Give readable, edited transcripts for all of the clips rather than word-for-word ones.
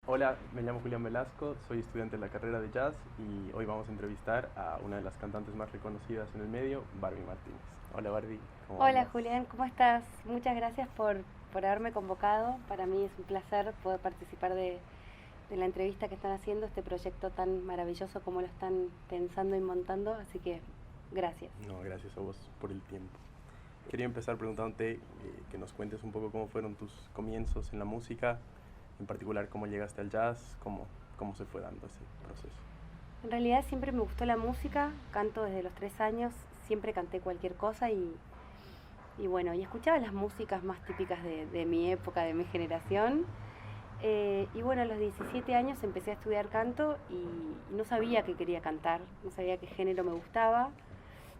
Hola, me llamo Julián Velasco, soy estudiante de la carrera de jazz y hoy vamos a entrevistar a una de las cantantes más reconocidas en el medio, Barbie Martínez. Hola Barbie, ¿cómo Hola andas? Julián, ¿cómo estás? Muchas gracias por haberme convocado. Para mí es un placer poder participar de la entrevista que están haciendo, este proyecto tan maravilloso como lo están pensando y montando, así que gracias. No, gracias a vos por el tiempo. Quería empezar preguntándote que nos cuentes un poco cómo fueron tus comienzos en la música, en particular cómo llegaste al jazz, cómo se fue dando ese proceso. En realidad siempre me gustó la música, canto desde los 3 años, siempre canté cualquier cosa y bueno, y escuchaba las músicas más típicas de mi época, de mi generación. Y bueno, a los 17 años empecé a estudiar canto y no sabía que quería cantar, no sabía qué género me gustaba.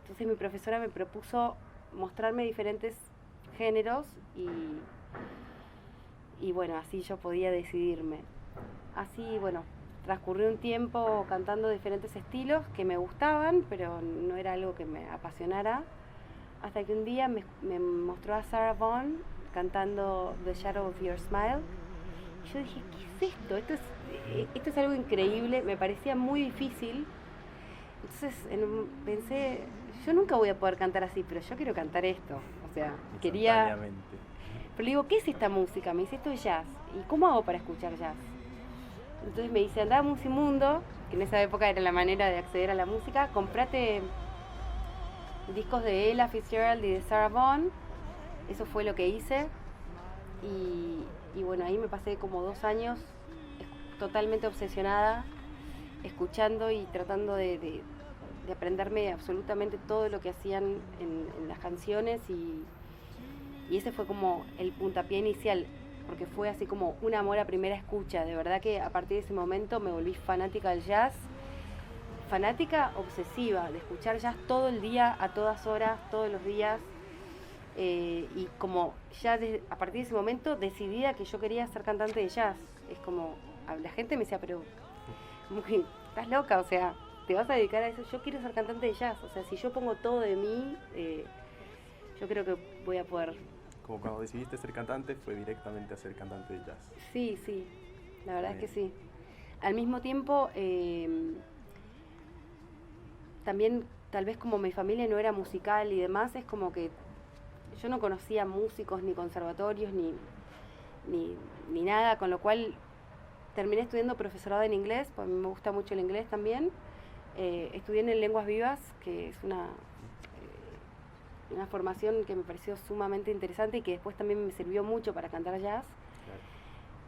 Entonces mi profesora me propuso mostrarme diferentes géneros y bueno, así yo podía decidirme. Así, bueno, transcurrió un tiempo cantando diferentes estilos que me gustaban, pero no era algo que me apasionara. Hasta que un día me mostró a Sarah Vaughan cantando The Shadow of Your Smile. Y yo dije, ¿qué es esto? Esto es algo increíble, me parecía muy difícil. Entonces pensé, yo nunca voy a poder cantar así, pero yo quiero cantar esto. O sea, quería... Instantáneamente. Pero le digo, ¿qué es esta música? Me dice, esto es jazz. ¿Y cómo hago para escuchar jazz? Entonces me dice, andá a Musimundo, que en esa época era la manera de acceder a la música, comprate discos de Ella Fitzgerald y de Sarah Vaughan. Eso fue lo que hice. Y bueno, ahí me pasé como 2 años totalmente obsesionada, escuchando y tratando de aprenderme absolutamente todo lo que hacían en las canciones y ese fue como el puntapié inicial, porque fue así como un amor a primera escucha. De verdad que a partir de ese momento me volví fanática del jazz, fanática obsesiva de escuchar jazz todo el día, a todas horas, todos los días. Y como ya a partir de ese momento decidida que yo quería ser cantante de jazz. Es como, la gente me decía, pero como que estás loca, o sea, te vas a dedicar a eso. Yo quiero ser cantante de jazz, o sea, si yo pongo todo de mí, yo creo que voy a poder. Como cuando decidiste ser cantante, fue directamente a ser cantante de jazz. Sí, sí, la verdad es Me- que sí. Al mismo tiempo, también tal vez como mi familia no era musical y demás, es como que yo no conocía músicos ni conservatorios ni nada, con lo cual terminé estudiando profesorado en inglés, porque a mí me gusta mucho el inglés también. Estudié en Lenguas Vivas, que es una formación que me pareció sumamente interesante y que después también me sirvió mucho para cantar jazz.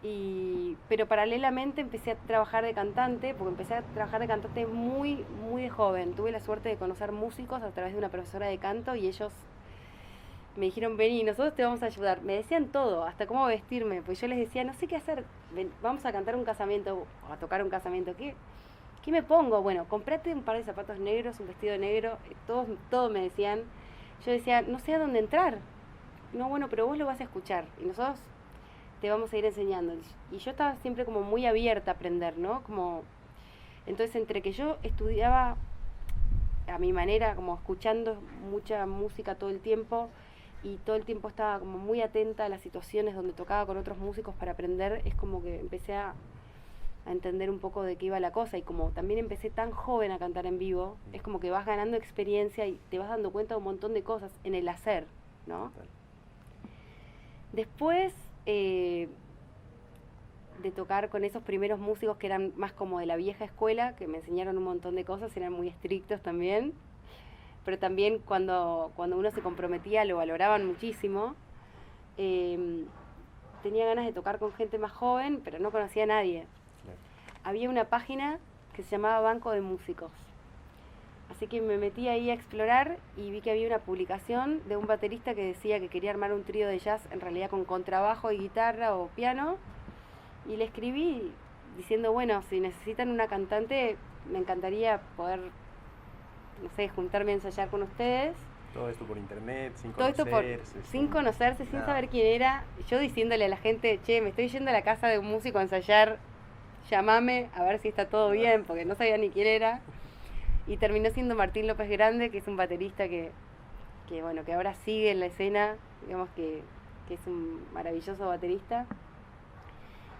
claro. Pero paralelamente empecé a trabajar de cantante, porque empecé a trabajar de cantante muy, muy de joven. Tuve la suerte de conocer músicos a través de una profesora de canto y ellos me dijeron, vení, nosotros te vamos a ayudar. Me decían todo, hasta cómo vestirme, pues yo les decía, no sé qué hacer, vamos a cantar un casamiento, o a tocar un casamiento, ¿qué me pongo? Bueno, comprate un par de zapatos negros, un vestido negro, todos me decían. Yo decía, no sé a dónde entrar. No, bueno, pero vos lo vas a escuchar y nosotros te vamos a ir enseñando. Y yo estaba siempre como muy abierta a aprender, ¿no? Como, entonces entre que yo estudiaba a mi manera, como escuchando mucha música todo el tiempo y todo el tiempo estaba como muy atenta a las situaciones donde tocaba con otros músicos para aprender, es como que empecé a entender un poco de qué iba la cosa y como también empecé tan joven a cantar en vivo, es como que vas ganando experiencia y te vas dando cuenta de un montón de cosas en el hacer, ¿no? Total. Después de tocar con esos primeros músicos que eran más como de la vieja escuela, que me enseñaron un montón de cosas, eran muy estrictos también, pero también cuando uno se comprometía lo valoraban muchísimo. Eh, Tenía ganas de tocar con gente más joven, pero no conocía a nadie. Claro. Había una página que se llamaba Banco de Músicos. Así que me metí ahí a explorar y vi que había una publicación de un baterista que decía que quería armar un trío de jazz, en realidad con contrabajo y guitarra o piano. Y le escribí diciendo, bueno, si necesitan una cantante, me encantaría poder, no sé, juntarme a ensayar con ustedes. Todo esto por internet, sin Todo esto conocerse, sin conocerse, sin nada. saber quién era. Yo diciéndole a la gente, che, me estoy yendo a la casa de un músico a ensayar, llamame a ver si está todo bien, porque no sabía ni quién era. Y terminó siendo Martín López Grande, que es un baterista que bueno, que ahora sigue en la escena, digamos que es un maravilloso baterista.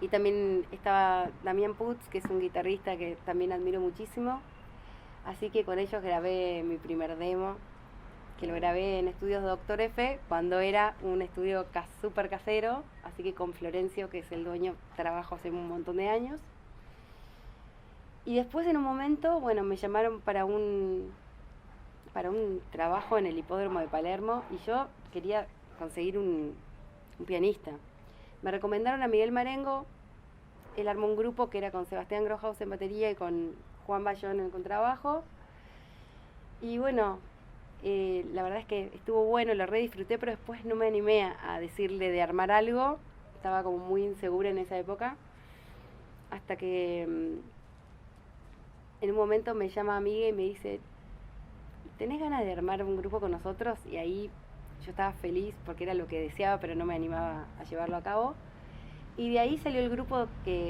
Y también estaba Damián Putz, que es un guitarrista que también admiro muchísimo. Así que con ellos grabé mi primer demo, que lo grabé en Estudios Doctor F, cuando era un estudio súper casero. Así que con Florencio, que es el dueño, trabajo hace un montón de años. Y después en un momento, bueno, me llamaron para un trabajo en el hipódromo de Palermo y yo quería conseguir un pianista. Me recomendaron a Miguel Marengo. Él armó un grupo que era con Sebastián Grohaus en batería y con Juan Bayón en contrabajo. Y bueno, la verdad es que estuvo bueno, lo re disfruté, pero después no me animé a decirle de armar algo. Estaba como muy insegura en esa época. Hasta que en un momento me llama amiga y me dice, ¿tenés ganas de armar un grupo con nosotros? Y ahí yo estaba feliz porque era lo que deseaba, pero no me animaba a llevarlo a cabo. Y de ahí salió el grupo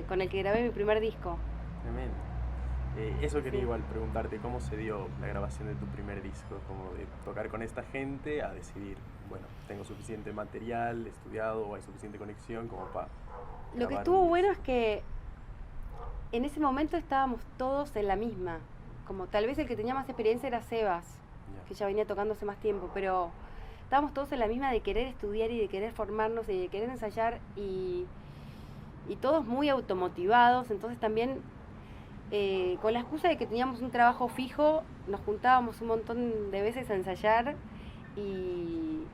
con el que grabé mi primer disco. Tremendo. Eso quería igual preguntarte, ¿cómo se dio la grabación de tu primer disco? Como de tocar con esta gente a decidir, bueno, tengo suficiente material estudiado o hay suficiente conexión como para... Lo que estuvo bueno es que en ese momento estábamos todos en la misma. Como tal vez el que tenía más experiencia era Sebas, que ya venía tocando hace más tiempo, pero estábamos todos en la misma de querer estudiar y de querer formarnos y de querer ensayar y todos muy automotivados. Entonces también con la excusa de que teníamos un trabajo fijo, nos juntábamos un montón de veces a ensayar y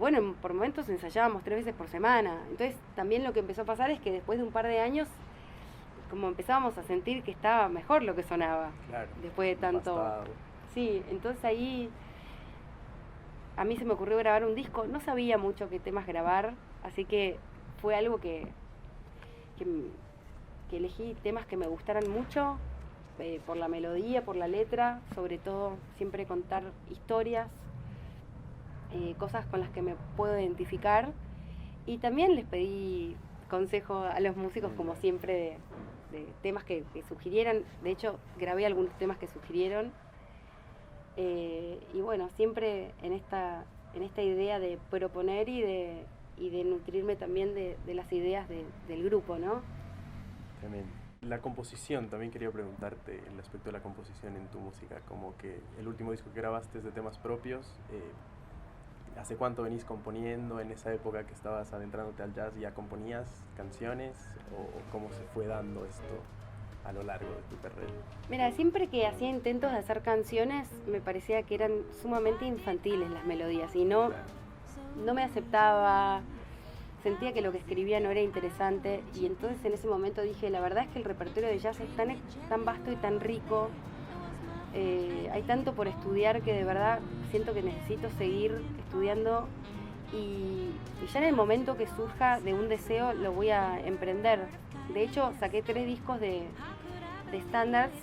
bueno, por momentos ensayábamos 3 veces por semana. Entonces también lo que empezó a pasar es que después de un par de años como empezábamos a sentir que estaba mejor lo que sonaba. Claro, después de tanto... bastado. Sí, entonces ahí a mí se me ocurrió grabar un disco. No sabía mucho qué temas grabar, así que fue algo que elegí temas que me gustaran mucho, por la melodía, por la letra, sobre todo siempre contar historias, cosas con las que me puedo identificar. Y también les pedí consejo a los músicos, como siempre, de temas que sugirieran. De hecho, grabé algunos temas que sugirieron. Y bueno, siempre en esta idea de proponer y de nutrirme también de las ideas del grupo, ¿no? También. La composición, también quería preguntarte el aspecto de la composición en tu música, como que el último disco que grabaste es de temas propios. ¿Hace cuánto venís componiendo? ¿En esa época que estabas adentrándote al jazz ya componías canciones? ¿O cómo se fue dando esto a lo largo de tu carrera? Mira, siempre que hacía intentos de hacer canciones me parecía que eran sumamente infantiles las melodías y no me aceptaba, sentía que lo que escribía no era interesante y entonces en ese momento dije, la verdad es que el repertorio de jazz es tan vasto y tan rico. Hay tanto por estudiar que de verdad siento que necesito seguir estudiando y ya en el momento que surja de un deseo lo voy a emprender. De hecho, saqué 3 discos de standards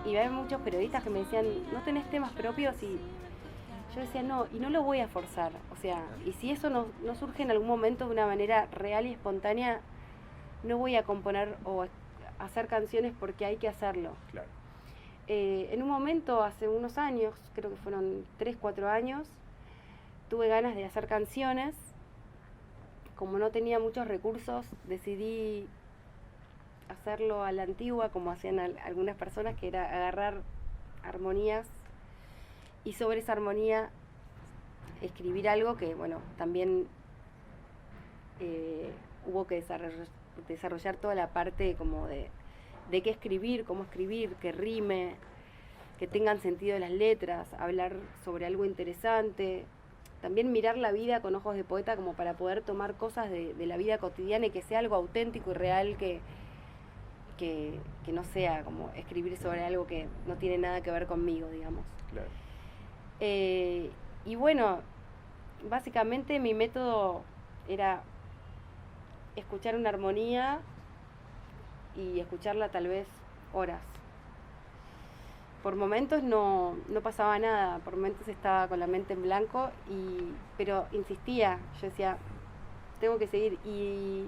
y hay muchos periodistas que me decían, ¿no tenés temas propios? Y yo decía, no, y no lo voy a forzar. O sea, y si eso no surge en algún momento de una manera real y espontánea, no voy a componer o hacer canciones porque hay que hacerlo. Claro. En un momento, hace unos años, creo que fueron 3, 4 años, tuve ganas de hacer canciones. Como no tenía muchos recursos, decidí hacerlo a la antigua, como hacían algunas personas, que era agarrar armonías y sobre esa armonía escribir algo que, bueno, también hubo que desarrollar toda la parte como de qué escribir, cómo escribir, que rime, que tengan sentido las letras, hablar sobre algo interesante, también mirar la vida con ojos de poeta como para poder tomar cosas de la vida cotidiana y que sea algo auténtico y real, que no sea como escribir sobre algo que no tiene nada que ver conmigo, digamos. Claro. Y bueno, básicamente mi método era escuchar una armonía y escucharla tal vez horas. Por momentos no pasaba nada, por momentos estaba con la mente en blanco, pero insistía, yo decía, tengo que seguir, y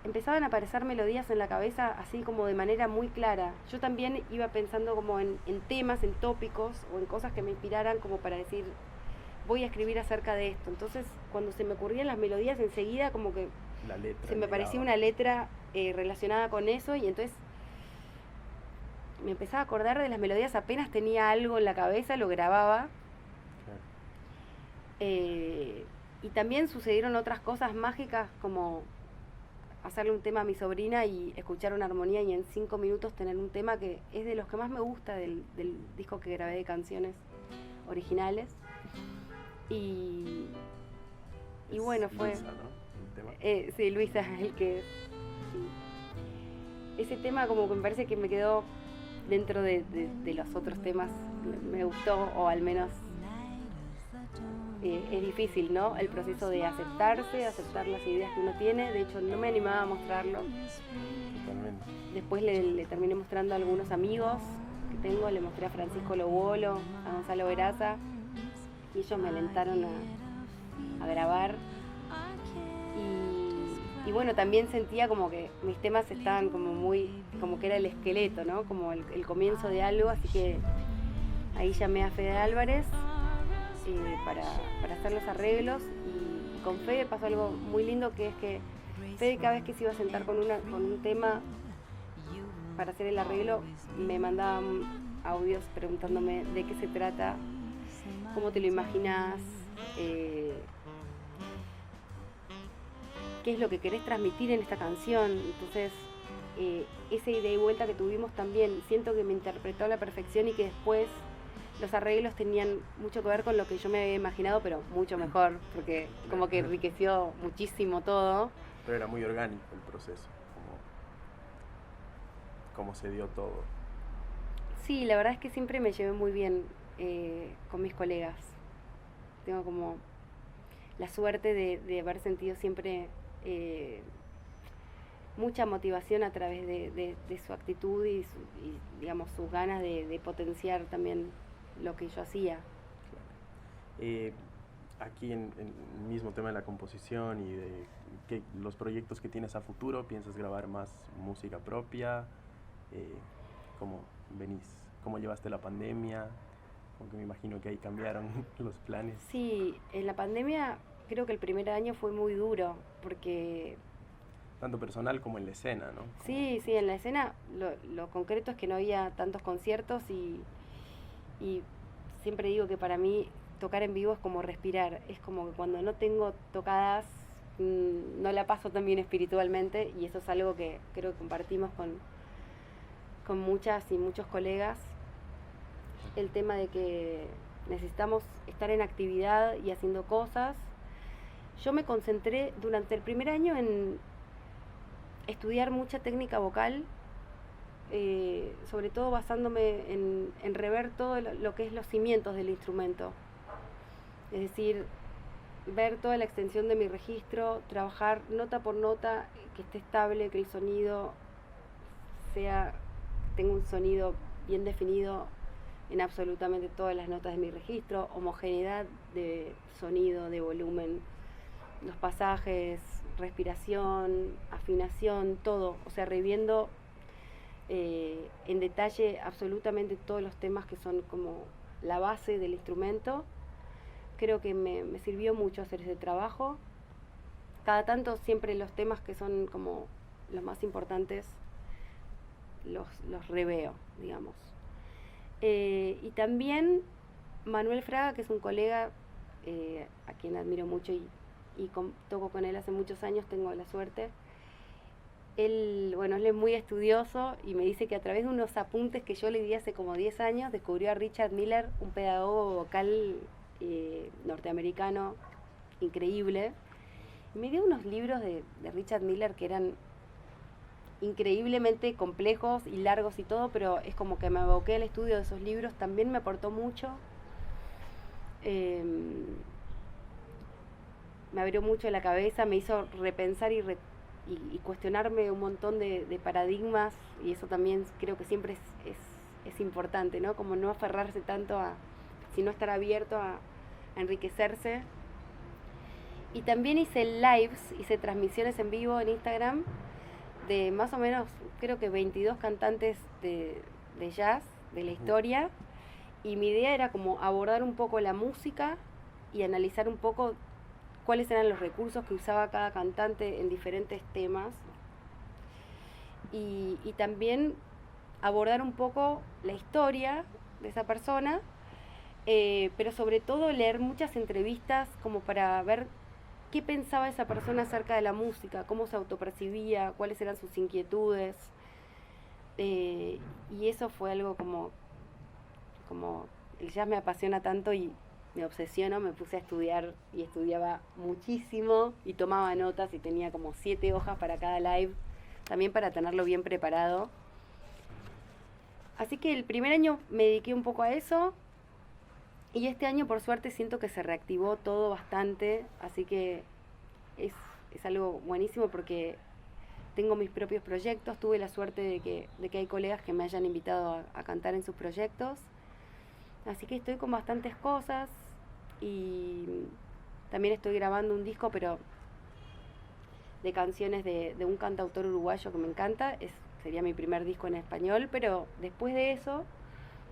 empezaban a aparecer melodías en la cabeza así como de manera muy clara. Yo también iba pensando como en temas, en tópicos o en cosas que me inspiraran como para decir, voy a escribir acerca de esto. Entonces, cuando se me ocurrían las melodías, enseguida como que La letra se me llegaba. parecía una letra relacionada con eso, y entonces me empezaba a acordar de las melodías, apenas tenía algo en la cabeza, lo grababa. Claro. Y también sucedieron otras cosas mágicas, como hacerle un tema a mi sobrina y escuchar una armonía y en 5 minutos tener un tema que es de los que más me gusta del disco que grabé de canciones originales. Y Es bueno, fue... Luisa, ¿no? El tema. Sí, Luisa, el que... Sí. Ese tema como que me parece que me quedó dentro de los otros temas, me gustó, o al menos es difícil, ¿no? El proceso de aceptarse, aceptar las ideas que uno tiene. De hecho, no me animaba a mostrarlo. Totalmente. Después le terminé mostrando a algunos amigos que tengo, le mostré a Francisco Lobolo, a Gonzalo Veraza, y ellos me alentaron a grabar. Y bueno, también sentía como que mis temas estaban como muy, como que era el esqueleto, ¿no? Como el comienzo de algo, así que ahí llamé a Fede Álvarez para hacer los arreglos, y con Fede pasó algo muy lindo, que es que Fede, cada vez que se iba a sentar con un tema para hacer el arreglo, me mandaban audios preguntándome de qué se trata, cómo te lo imaginas, qué es lo que querés transmitir en esta canción. Entonces, esa ida y vuelta que tuvimos también, siento que me interpretó a la perfección, y que después los arreglos tenían mucho que ver con lo que yo me había imaginado, pero mucho mejor, porque como que enriqueció muchísimo todo. Pero era muy orgánico el proceso, como se dio todo. Sí, la verdad es que siempre me llevé muy bien con mis colegas. Tengo como la suerte de haber sentido siempre mucha motivación a través de su actitud y digamos, sus ganas de potenciar también lo que yo hacía. Claro. Aquí en el mismo tema de la composición y de los proyectos que tienes a futuro, ¿piensas grabar más música propia? ¿Cómo venís? ¿Cómo llevaste la pandemia? Aunque me imagino que ahí cambiaron los planes. Sí, en la pandemia creo que el primer año fue muy duro, porque... Tanto personal como en la escena, ¿no? Sí, en la escena lo concreto es que no había tantos conciertos, y siempre digo que para mí tocar en vivo es como respirar. Es como que cuando no tengo tocadas no la paso tan bien espiritualmente, y eso es algo que creo que compartimos con muchas y muchos colegas. El tema de que necesitamos estar en actividad y haciendo cosas. Yo me concentré durante el primer año en estudiar mucha técnica vocal, sobre todo basándome en rever todo lo que es los cimientos del instrumento. Es decir, ver toda la extensión de mi registro, trabajar nota por nota, que esté estable, que el sonido tenga un sonido bien definido en absolutamente todas las notas de mi registro, homogeneidad de sonido, de volumen, los pasajes, respiración, afinación, todo. O sea, reviendo en detalle absolutamente todos los temas que son como la base del instrumento. Creo que me sirvió mucho hacer ese trabajo. Cada tanto siempre los temas que son como los más importantes los reveo, digamos. Y también Manuel Fraga, que es un colega a quien admiro mucho y toco con él hace muchos años, tengo la suerte. Él es muy estudioso, y me dice que a través de unos apuntes que yo le di hace como 10 años, descubrió a Richard Miller, un pedagogo vocal norteamericano increíble. Y me dio unos libros de Richard Miller que eran increíblemente complejos y largos y todo, pero es como que me aboqué al estudio de esos libros. También me aportó mucho. Me abrió mucho la cabeza, me hizo repensar y cuestionarme un montón de paradigmas, y eso también creo que siempre es importante, ¿no? Como no aferrarse tanto sino estar abierto a enriquecerse. Y también hice lives, hice transmisiones en vivo en Instagram de más o menos, creo que 22 cantantes de jazz de la historia, y mi idea era como abordar un poco la música y analizar un poco cuáles eran los recursos que usaba cada cantante en diferentes temas y también abordar un poco la historia de esa persona, pero sobre todo leer muchas entrevistas como para ver qué pensaba esa persona acerca de la música, cómo se autopercibía, cuáles eran sus inquietudes. Y eso fue algo como el jazz me apasiona tanto y me obsesiono, me puse a estudiar y estudiaba muchísimo y tomaba notas y tenía como 7 hojas para cada live, también para tenerlo bien preparado. Así que el primer año me dediqué un poco a eso y este año por suerte siento que se reactivó todo bastante, así que es algo buenísimo porque tengo mis propios proyectos, tuve la suerte de que hay colegas que me hayan invitado a cantar en sus proyectos. Así que estoy con bastantes cosas y también estoy grabando un disco, pero de canciones de un cantautor uruguayo que me encanta. Sería mi primer disco en español, pero después de eso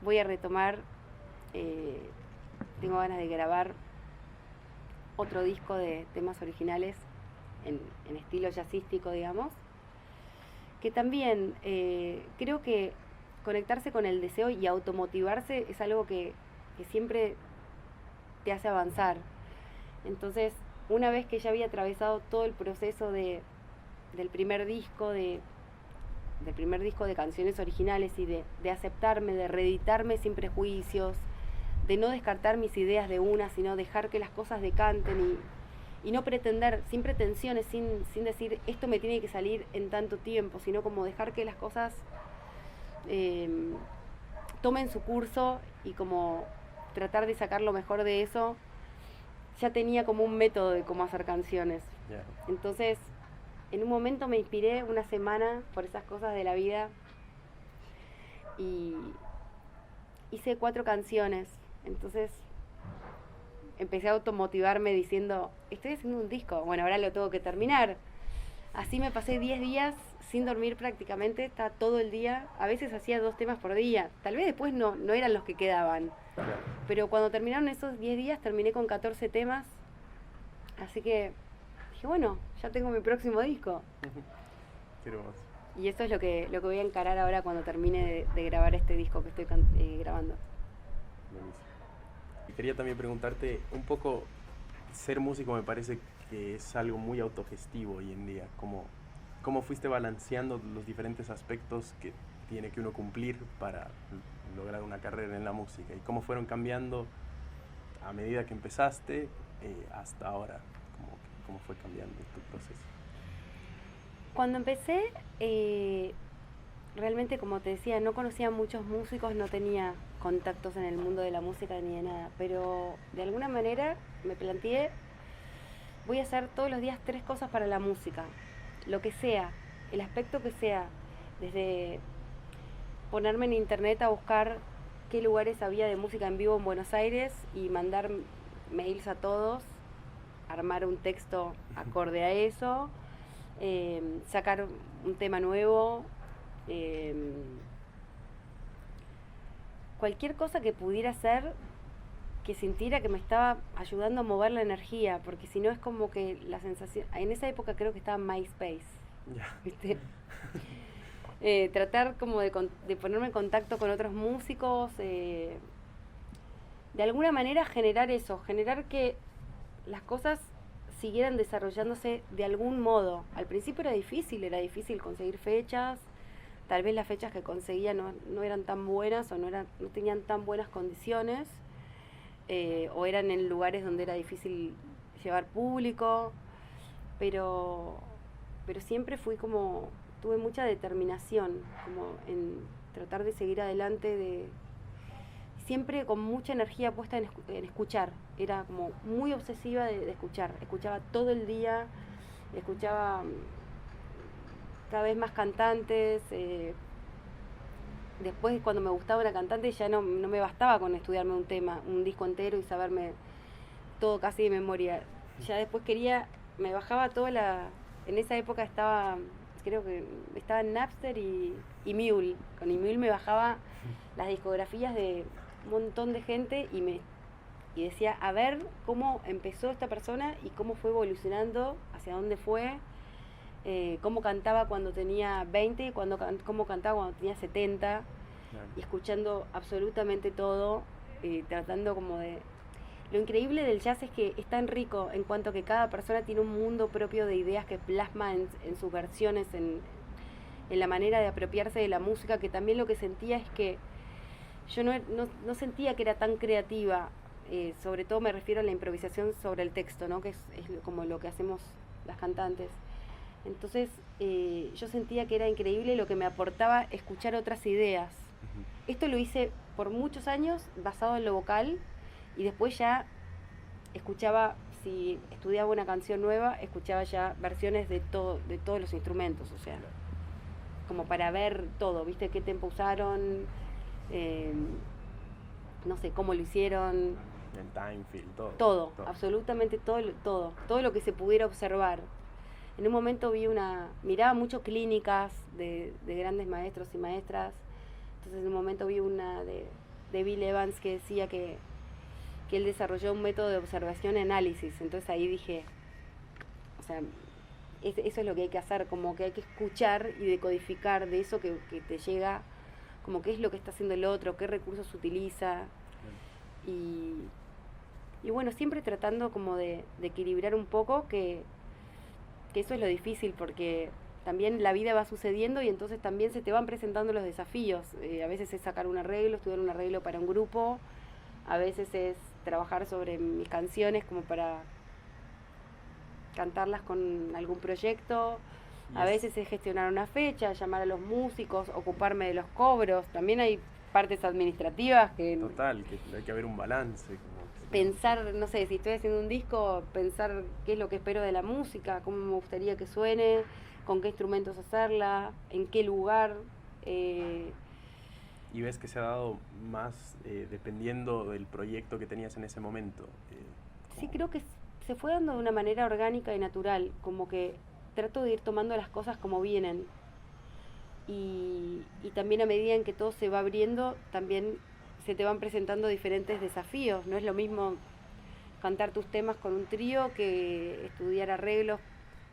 voy a retomar, tengo ganas de grabar otro disco de temas originales en estilo jazzístico, digamos, que también creo que conectarse con el deseo y automotivarse es algo que siempre te hace avanzar. Entonces, una vez que ya había atravesado todo el proceso del primer disco, del primer disco de canciones originales y de aceptarme, de reeditarme sin prejuicios, de no descartar mis ideas de una, sino dejar que las cosas decanten y no pretender, sin pretensiones, sin decir esto me tiene que salir en tanto tiempo, sino como dejar que las cosas tomen su curso y como tratar de sacar lo mejor de eso. Ya tenía como un método de cómo hacer canciones. Yeah. Entonces, en un momento me inspiré una semana por esas cosas de la vida y hice 4 canciones. Entonces empecé a automotivarme diciendo, estoy haciendo un disco, bueno, ahora lo tengo que terminar. Así me pasé 10 días sin dormir prácticamente, estaba todo el día, a veces hacía 2 temas por día, tal vez después no eran los que quedaban, pero cuando terminaron esos 10 días terminé con 14 temas, así que dije, bueno, ya tengo mi próximo disco. Qué hermoso. Y eso es lo que voy a encarar ahora cuando termine de grabar este disco que estoy grabando. Buenísimo. Y quería también preguntarte un poco, ser músico me parece que es algo muy autogestivo hoy en día. ¿Cómo fuiste balanceando los diferentes aspectos que tiene que uno cumplir para lograr una carrera en la música? ¿Y cómo fueron cambiando a medida que empezaste hasta ahora? ¿Cómo fue cambiando tu proceso? Cuando empecé, realmente, como te decía, no conocía a muchos músicos, no tenía contactos en el mundo de la música ni de nada, pero de alguna manera me planteé, voy a hacer todos los días 3 cosas para la música, lo que sea, el aspecto que sea, desde ponerme en internet a buscar qué lugares había de música en vivo en Buenos Aires y mandar mails a todos, armar un texto acorde a eso, sacar un tema nuevo, cualquier cosa que pudiera hacer que sintiera que me estaba ayudando a mover la energía, porque si no es como que la sensación, en esa época creo que estaba MySpace, ¿viste? Tratar como de ponerme en contacto con otros músicos, de alguna manera generar eso, generar que las cosas siguieran desarrollándose de algún modo. Al principio era difícil conseguir fechas, tal vez las fechas que conseguía no eran tan buenas o no tenían tan buenas condiciones, o eran en lugares donde era difícil llevar público, pero siempre tuve mucha determinación como en tratar de seguir adelante, siempre con mucha energía puesta en escuchar. Era como muy obsesiva de escuchar. Escuchaba todo el día, escuchaba cada vez más cantantes. Después, cuando me gustaba una cantante, ya no me bastaba con estudiarme un disco entero y saberme todo casi de memoria. Ya después me bajaba en esa época creo que estaba en Napster y Mule. Con Mule me bajaba las discografías de un montón de gente y me y decía, a ver cómo empezó esta persona y cómo fue evolucionando, hacia dónde fue, cómo cantaba cuando tenía 20 y cómo cantaba cuando tenía 70, Claro. y escuchando absolutamente todo, tratando como de... Lo increíble del jazz es que es tan rico en cuanto que cada persona tiene un mundo propio de ideas que plasma en sus versiones, en la manera de apropiarse de la música, que también lo que sentía es que yo no sentía que era tan creativa, sobre todo me refiero a la improvisación sobre el texto, ¿no? Que es como lo que hacemos las cantantes. Entonces yo sentía que era increíble lo que me aportaba escuchar otras ideas. Ujú. Esto lo hice por muchos años basado en lo vocal, y después ya escuchaba, si estudiaba una canción nueva, escuchaba ya versiones de todos los instrumentos, o sea, como para ver todo, ¿viste? Qué tempo usaron, eh, no sé, cómo lo hicieron, El time feel, todo. todo, absolutamente todo lo que se pudiera observar. En un momento miraba mucho clínicas de grandes maestros y maestras, entonces en un momento vi una de Bill Evans que decía que él desarrolló un método de observación y análisis, entonces ahí dije, o sea, eso es lo que hay que hacer, como que hay que escuchar y decodificar de eso que te llega, como qué es lo que está haciendo el otro, qué recursos utiliza, y bueno, siempre tratando como de equilibrar un poco, que eso es lo difícil, porque también la vida va sucediendo y entonces también se te van presentando los desafíos. A veces es sacar un arreglo, estudiar un arreglo para un grupo, a veces es trabajar sobre mis canciones como para cantarlas con algún proyecto, a veces es gestionar una fecha, llamar a los músicos, ocuparme de los cobros, también hay partes administrativas que... Total, que hay que haber un balance. Como pensar, no sé, si estoy haciendo un disco, pensar qué es lo que espero de la música, cómo me gustaría que suene, con qué instrumentos hacerla, en qué lugar. Y ves que se ha dado más dependiendo del proyecto que tenías en ese momento. Sí, creo que se fue dando de una manera orgánica y natural, como que trato de ir tomando las cosas como vienen. Y también a medida en que todo se va abriendo, también se te van presentando diferentes desafíos. No es lo mismo cantar tus temas con un trío que estudiar arreglos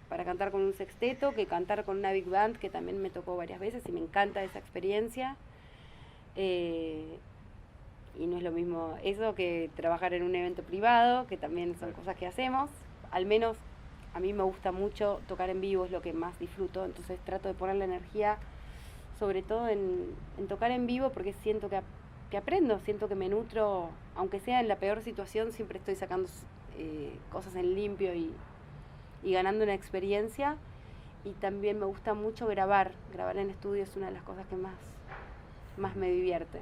para cantar con un sexteto, que cantar con una big band, que también me tocó varias veces y me encanta esa experiencia. Y no es lo mismo eso que trabajar en un evento privado, que también son cosas que hacemos. Al menos a mí me gusta mucho tocar en vivo, es lo que más disfruto, entonces trato de poner la energía sobre todo en tocar en vivo, porque siento que aprendo, siento que me nutro, aunque sea en la peor situación, siempre estoy sacando cosas en limpio y ganando una experiencia. Y también me gusta mucho grabar en estudio, es una de las cosas que más me divierte.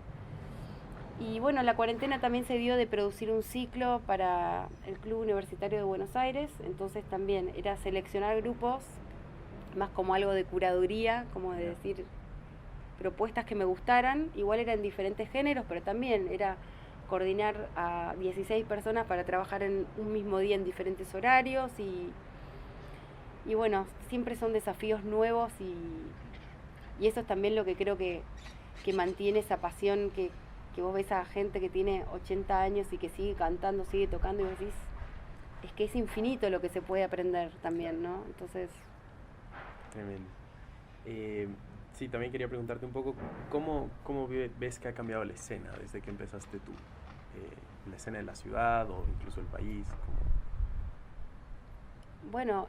Y bueno, la cuarentena también se dio de producir un ciclo para el Club Universitario de Buenos Aires, entonces también era seleccionar grupos, más como algo de curaduría, como de decir propuestas que me gustaran, igual eran diferentes géneros, pero también era coordinar a 16 personas para trabajar en un mismo día en diferentes horarios, y bueno, siempre son desafíos nuevos, y eso es también lo que creo que mantiene esa pasión que vos ves a gente que tiene 80 años y que sigue cantando, sigue tocando, y vos decís, es que es infinito lo que se puede aprender también, ¿no? Entonces... Tremendo. Sí, también quería preguntarte un poco, ¿cómo ves que ha cambiado la escena desde que empezaste tú? La escena de la ciudad o incluso el país. Bueno,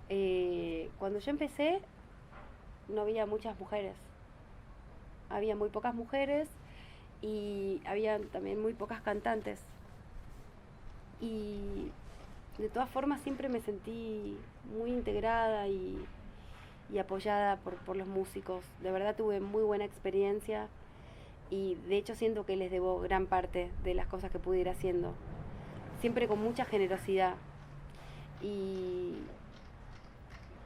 cuando yo empecé no había muchas mujeres. Había muy pocas mujeres y había también muy pocas cantantes. Y de todas formas siempre me sentí muy integrada y apoyada por los músicos. De verdad tuve muy buena experiencia y de hecho siento que les debo gran parte de las cosas que pude ir haciendo. Siempre con mucha generosidad.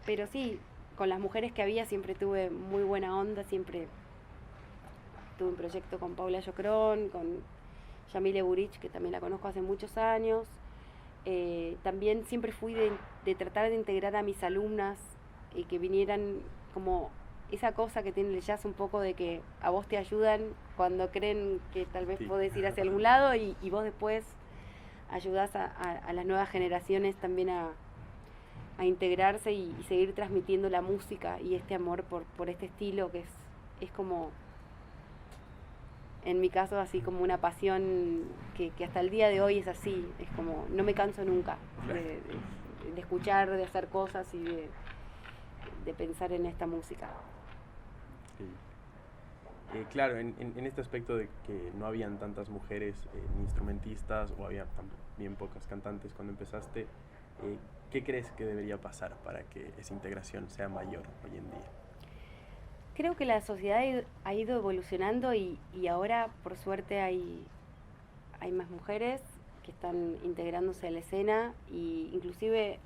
Pero sí, con las mujeres que había siempre tuve muy buena onda, siempre tuve un proyecto con Paula Yocrón, con Yamile Burich, que también la conozco hace muchos años. También siempre fui de tratar de integrar a mis alumnas y que vinieran como esa cosa que tiene el jazz un poco de que a vos te ayudan cuando creen que tal vez podés ir hacia algún lado y vos después ayudás a las nuevas generaciones también a integrarse y seguir transmitiendo la música y este amor por este estilo que es como, en mi caso, así como una pasión que hasta el día de hoy es así, es como, no me canso nunca de escuchar, de hacer cosas y de pensar en esta música. Sí. Claro, en este aspecto de que no habían tantas mujeres instrumentistas o había también pocas cantantes cuando empezaste, ¿qué crees que debería pasar para que esa integración sea mayor hoy en día? Creo que la sociedad ha ido evolucionando y ahora, por suerte, hay más mujeres que están integrándose a la escena y inclusive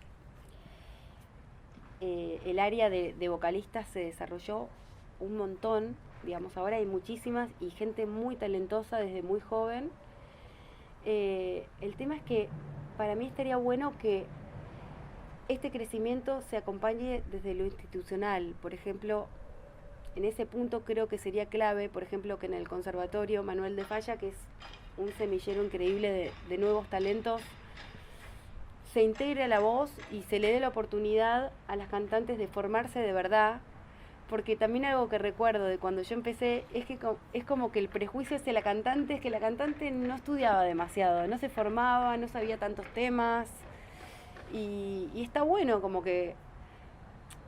el área de vocalistas se desarrolló un montón, digamos, ahora hay muchísimas y gente muy talentosa desde muy joven. El tema es que para mí estaría bueno que este crecimiento se acompañe desde lo institucional. Por ejemplo, en ese punto creo que sería clave, por ejemplo, que en el Conservatorio Manuel de Falla, que es un semillero increíble de nuevos talentos, se integre a la voz y se le dé la oportunidad a las cantantes de formarse de verdad, porque también algo que recuerdo de cuando yo empecé es que es como que el prejuicio hacia la cantante es que la cantante no estudiaba demasiado, no se formaba, no sabía tantos temas, y está bueno como que,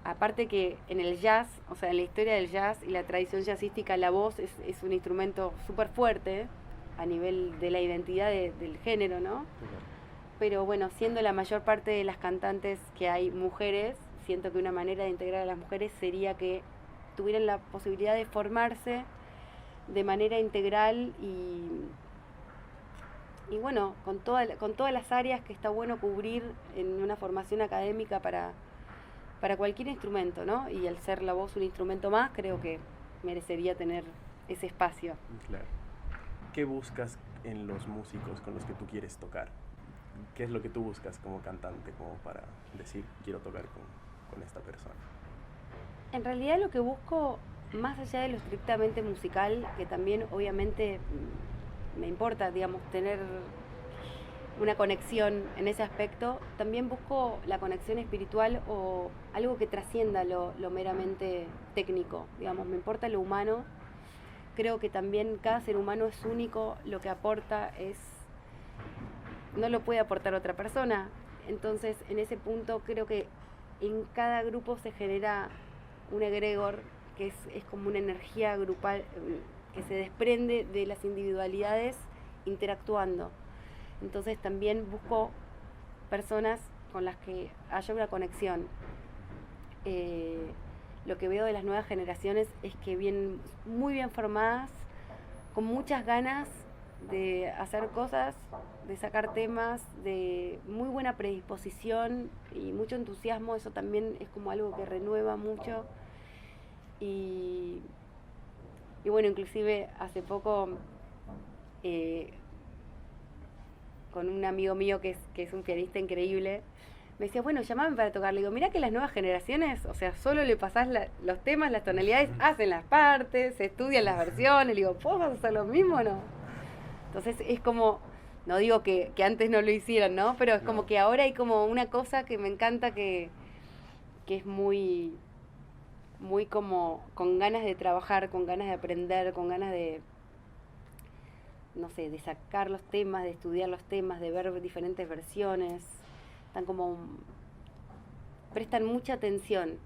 aparte que en el jazz, o sea, en la historia del jazz y la tradición jazzística, la voz es un instrumento súper fuerte a nivel de la identidad del género, ¿no? Pero bueno, siendo la mayor parte de las cantantes que hay mujeres, siento que una manera de integrar a las mujeres sería que tuvieran la posibilidad de formarse de manera integral y bueno, con todas las áreas que está bueno cubrir en una formación académica para cualquier instrumento, ¿no? Y al ser la voz un instrumento más, creo que merecería tener ese espacio. Claro. ¿Qué buscas en los músicos con los que tú quieres tocar? ¿Qué es lo que tú buscas como cantante, como para decir, quiero tocar con esta persona? En realidad lo que busco, más allá de lo estrictamente musical, que también obviamente me importa, digamos, tener una conexión en ese aspecto, también busco la conexión espiritual o algo que trascienda lo meramente técnico, digamos, me importa lo humano. Creo que también cada ser humano es único, lo que aporta no lo puede aportar otra persona. Entonces, en ese punto creo que en cada grupo se genera un egregor que es como una energía grupal que se desprende de las individualidades interactuando. Entonces también busco personas con las que haya una conexión. Lo que veo de las nuevas generaciones es que vienen muy bien formadas, con muchas ganas de hacer cosas, de sacar temas, de muy buena predisposición y mucho entusiasmo. Eso también es como algo que renueva mucho. Y bueno, inclusive hace poco con un amigo mío que es un pianista increíble, me decía, bueno, llamame para tocar. Le digo, mirá que las nuevas generaciones, o sea, solo le pasás los temas, las tonalidades, hacen las partes, se estudian las versiones. Le digo, ¿vos vas a hacer lo mismo o no? Entonces es como, no digo que antes no lo hicieron, ¿no? Pero es como que ahora hay como una cosa que me encanta que es muy como con ganas de trabajar, con ganas de aprender, con ganas de, no sé, de sacar los temas, de estudiar los temas, de ver diferentes versiones. Están como, prestan mucha atención.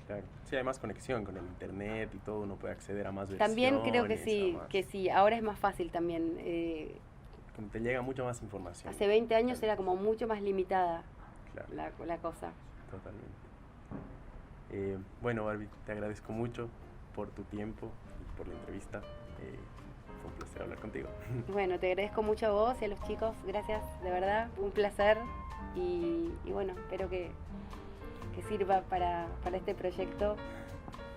Claro. Sí, hay más conexión con el internet y todo, uno puede acceder a más versiones. También creo que sí, ahora es más fácil también. Te llega mucha más información. Hace 20 años era como mucho más limitada, claro, la cosa. Totalmente. Bueno, Barbie, te agradezco mucho por tu tiempo y por la entrevista. Fue un placer hablar contigo. Bueno, te agradezco mucho a vos y a los chicos. Gracias, de verdad, un placer. Y bueno, espero que sirva para este proyecto.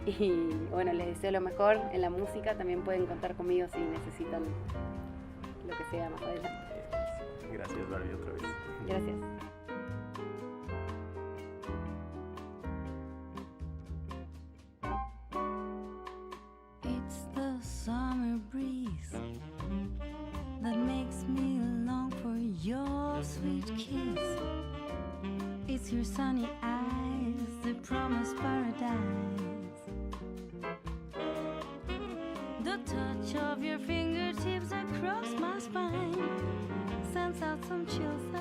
Y bueno, les deseo lo mejor en la música. También pueden contar conmigo si necesitan lo que sea más adelante. Gracias, Barbie, otra vez. Gracias. It's the summer breeze that makes me long for your It's your sunny eyes, the promised paradise. The touch of your fingertips across my spine sends out some chills